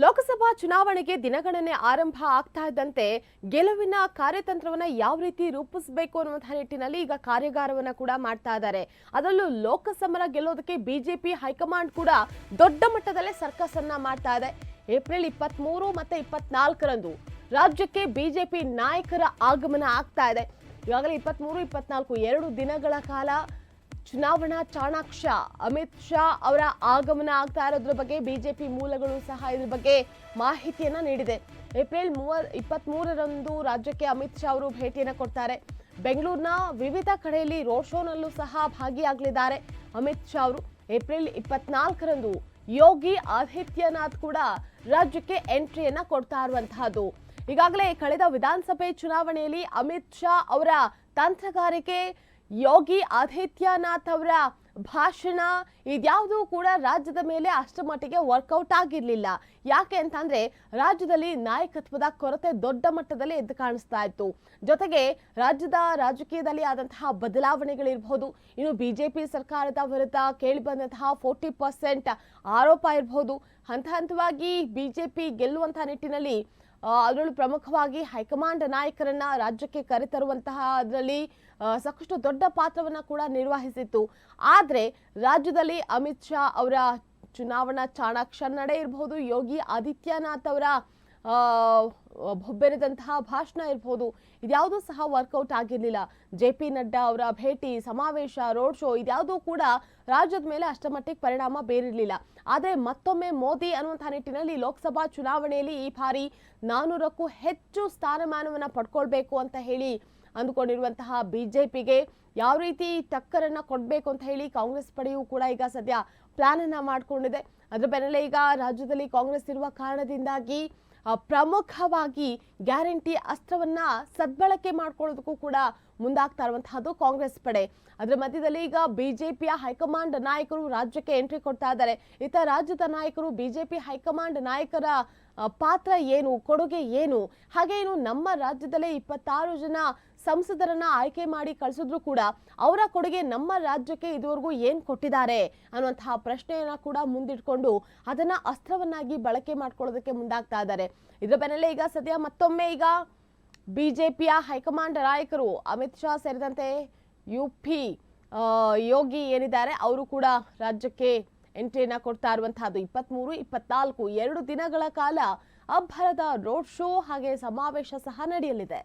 ಲೋಕಸಭಾ ಚುನಾವಣೆಗೆ ದಿನಗಣನೆ ಆರಂಭ ಆಗ್ತಾ ಇದ್ದಂತೆ ಗೆಲುವಿನ ಕಾರ್ಯತಂತ್ರವನ್ನ ಯಾವ ರೀತಿ ರೂಪಿಸಬೇಕು ಅನ್ನುವಂತಹ ನಿಟ್ಟಿನಲ್ಲಿ ಈಗ ಕಾರ್ಯಾಗಾರವನ್ನ ಕೂಡ ಮಾಡ್ತಾ ಇದ್ದಾರೆ. ಅದರಲ್ಲೂ ಲೋಕಸಮರ ಗೆಲ್ಲೋದಕ್ಕೆ ಬಿಜೆಪಿ ಹೈಕಮಾಂಡ್ ಕೂಡ ದೊಡ್ಡ ಮಟ್ಟದಲ್ಲೇ ಸರ್ಕಸ್ ಅನ್ನ ಮಾಡ್ತಾ ಇದೆ. ಏಪ್ರಿಲ್ 23 ಮತ್ತೆ 24ರಂದು ರಾಜ್ಯಕ್ಕೆ ಬಿಜೆಪಿ ನಾಯಕರ ಆಗಮನ ಆಗ್ತಾ ಇದೆ. ಈಗಾಗಲೇ 23, 24 ಎರಡು ದಿನಗಳ ಕಾಲ ಚುನಾವಣಾ ಚಾಣಾಕ್ಷ ಅಮಿತ್ ಶಾ ಅವರ ಆಗಮನ ಆಗ್ತಾ ಇರೋದ್ರ ಬಗ್ಗೆ ಬಿಜೆಪಿ ಮೂಲಗಳು ಸಹ ಇದ್ರ ಬಗ್ಗೆ ಮಾಹಿತಿಯನ್ನ ನೀಡಿದೆ. ಏಪ್ರಿಲ್ 23ರಂದು ರಾಜ್ಯಕ್ಕೆ ಅಮಿತ್ ಶಾ ಅವರು ಭೇಟಿಯನ್ನ ಕೊಡ್ತಾರೆ. ಬೆಂಗಳೂರಿನ ವಿವಿಧ ಕಡೆಯಲ್ಲಿ ರೋಡ್ ಶೋನಲ್ಲೂ ಸಹ ಭಾಗಿಯಾಗಲಿದ್ದಾರೆ ಅಮಿತ್ ಶಾ ಅವರು. ಏಪ್ರಿಲ್ 24ರಂದು ಯೋಗಿ ಆದಿತ್ಯನಾಥ್ ಕೂಡ ರಾಜ್ಯಕ್ಕೆ ಎಂಟ್ರಿಯನ್ನ ಕೊಡ್ತಾ ಇರುವಂತಹದ್ದು. ಈಗಾಗಲೇ ಕಳೆದ ವಿಧಾನಸಭೆ ಚುನಾವಣೆಯಲ್ಲಿ ಅಮಿತ್ ಶಾ ಅವರ ತಂತ್ರಗಾರಿಕೆ, ಯೋಗಿ ಆದಿತ್ಯನಾಥ್ ಅವರ ಭಾಷಣ ಇದ್ಯಾವುದೂ ಕೂಡ ರಾಜ್ಯದ ಮೇಲೆ ಅಷ್ಟರ ಮಟ್ಟಿಗೆ ವರ್ಕೌಟ್ ಆಗಿರಲಿಲ್ಲ. ಯಾಕೆ ಅಂತಂದ್ರೆ ರಾಜ್ಯದಲ್ಲಿ ನಾಯಕತ್ವದ ಕೊರತೆ ದೊಡ್ಡ ಮಟ್ಟದಲ್ಲಿ ಎದ್ದು ಕಾಣಿಸ್ತಾ ಇತ್ತು. ಜೊತೆಗೆ ರಾಜ್ಯದ ರಾಜಕೀಯದಲ್ಲಿ ಆದಂತಹ ಬದಲಾವಣೆಗಳಿರಬಹುದು, ಇನ್ನು ಬಿಜೆಪಿ ಸರ್ಕಾರದ ವಿರುದ್ಧ ಕೇಳಿ ಬಂದಂತಹ 40% ಆರೋಪ ಇರಬಹುದು. ಹಂತ ಹಂತವಾಗಿ ಬಿಜೆಪಿ ಗೆಲ್ಲುವಂತಹ ನಿಟ್ಟಿನಲ್ಲಿ ಅದರಲ್ಲೂ ಪ್ರಮುಖವಾಗಿ ಹೈಕಮಾಂಡ್ ನಾಯಕರನ್ನ ರಾಜ್ಯಕ್ಕೆ ಕರೆತರುವಂತಹ ಅದರಲ್ಲಿ ಸಾಕಷ್ಟು ದೊಡ್ಡ ಪಾತ್ರವನ್ನ ಕೂಡ ನಿರ್ವಹಿಸಿತ್ತು. ಆದ್ರೆ ರಾಜ್ಯದಲ್ಲಿ ಅಮಿತ್ ಶಾ ಅವರ ಚುನಾವಣಾ ಚಾಣಾಕ್ಷ ನಡೆ ಇರಬಹುದು, ಯೋಗಿ ಆದಿತ್ಯನಾಥ್ ಅವರ ಬೆರೆದಂತಹ ಭಾಷಣ ಇರಬಹುದು, ಇದ್ಯಾವುದೂ ಸಹ ವರ್ಕೌಟ್ ಆಗಿರಲಿಲ್ಲ. JP ನಡ್ಡಾ ಅವರ ಭೇಟಿ, ಸಮಾವೇಶ, ರೋಡ್ ಶೋ ಇದ್ಯಾವುದೂ ಕೂಡ ರಾಜ್ಯದ ಮೇಲೆ ಅಷ್ಟರ ಮಟ್ಟಿಗೆ ಪರಿಣಾಮ ಬೀರಿರಲಿಲ್ಲ. ಆದರೆ ಮತ್ತೊಮ್ಮೆ ಮೋದಿ ಅನ್ನುವಂತಹ ನಿಟ್ಟಿನಲ್ಲಿ ಲೋಕಸಭಾ ಚುನಾವಣೆಯಲ್ಲಿ ಈ ಬಾರಿ 400ಕ್ಕೂ ಹೆಚ್ಚು ಸ್ಥಾನಮಾನವನ್ನ ಪಡ್ಕೊಳ್ಬೇಕು ಅಂತ ಹೇಳಿ ಅಂದುಕೊಂಡಿರುವಂತಹ ಬಿಜೆಪಿಗೆ ಯಾವ ರೀತಿ ಟಕ್ಕರನ್ನ ಕೊಡಬೇಕು ಅಂತ ಹೇಳಿ ಕಾಂಗ್ರೆಸ್ ಪಡೆಯೂ ಕೂಡ ಈಗ ಸದ್ಯ ಪ್ಲಾನ್ ಅನ್ನ ಮಾಡಿಕೊಂಡಿದೆ. ಅದರ ಬೆನ್ನಲ್ಲೇ ಈಗ ರಾಜ್ಯದಲ್ಲಿ ಕಾಂಗ್ರೆಸ್ ಇರುವ ಕಾರಣದಿಂದಾಗಿ ಪ್ರಮುಖವಾಗಿ ಗ್ಯಾರಂಟಿ ಅಸ್ತ್ರವನ್ನ ಸದ್ಬಳಕೆ ಮಾಡ್ಕೊಳ್ಳೋದಕ್ಕೂ ಕೂಡ ಮುಂದಾಗ್ತಾ ಇರುವಂತಹದ್ದು ಕಾಂಗ್ರೆಸ್ ಪಡೆ. ಅದರ ಮಧ್ಯದಲ್ಲಿ ಈಗ ಬಿಜೆಪಿಯ ಹೈಕಮಾಂಡ್ ನಾಯಕರು ರಾಜ್ಯಕ್ಕೆ ಎಂಟ್ರಿ ಕೊಡ್ತಾ ಇದ್ದಾರೆ. ಇತ ರಾಜ್ಯದ ನಾಯಕರು ಬಿಜೆಪಿ ಹೈಕಮಾಂಡ್ ನಾಯಕರ ಪಾತ್ರ ಏನು, ಕೊಡುಗೆ ಏನು, ಹಾಗೇನು ನಮ್ಮ ರಾಜ್ಯದಲ್ಲೇ 26 ಜನ ಸಂಸದರನ್ನ ಆಯ್ಕೆ ಮಾಡಿ ಕಳಿಸಿದ್ರು ಕೂಡ ಅವರ ಕೊಡುಗೆ ನಮ್ಮ ರಾಜ್ಯಕ್ಕೆ ಇದುವರೆಗೂ ಏನ್ ಕೊಟ್ಟಿದ್ದಾರೆ ಅನ್ನುವಂತಹ ಪ್ರಶ್ನೆಯನ್ನ ಕೂಡ ಮುಂದಿಟ್ಕೊಂಡು ಅದನ್ನ ಅಸ್ತ್ರವನ್ನಾಗಿ ಬಳಕೆ ಮಾಡ್ಕೊಳ್ಳೋದಕ್ಕೆ ಮುಂದಾಗ್ತಾ ಇದ್ದಾರೆ. ಇದರ ಬೆನ್ನಲ್ಲೇ ಈಗ ಸದ್ಯ ಮತ್ತೊಮ್ಮೆ ಈಗ ಬಿಜೆಪಿಯ ಹೈಕಮಾಂಡ್ ನಾಯಕರು ಅಮಿತ್ ಶಾ ಸೇರಿದಂತೆ UP ಯೋಗಿ ಏನಿದ್ದಾರೆ ಅವರು ಕೂಡ ರಾಜ್ಯಕ್ಕೆ ಎಂಟ್ರಿಯನ್ನ ಕೊಡ್ತಾ ಇರುವಂತಹದ್ದು. 23, 24 ಎರಡು ದಿನಗಳ ಕಾಲ ಅಬ್ಬರದ ರೋಡ್ ಶೋ ಹಾಗೆ ಸಮಾವೇಶ ಸಹ ನಡೆಯಲಿದೆ.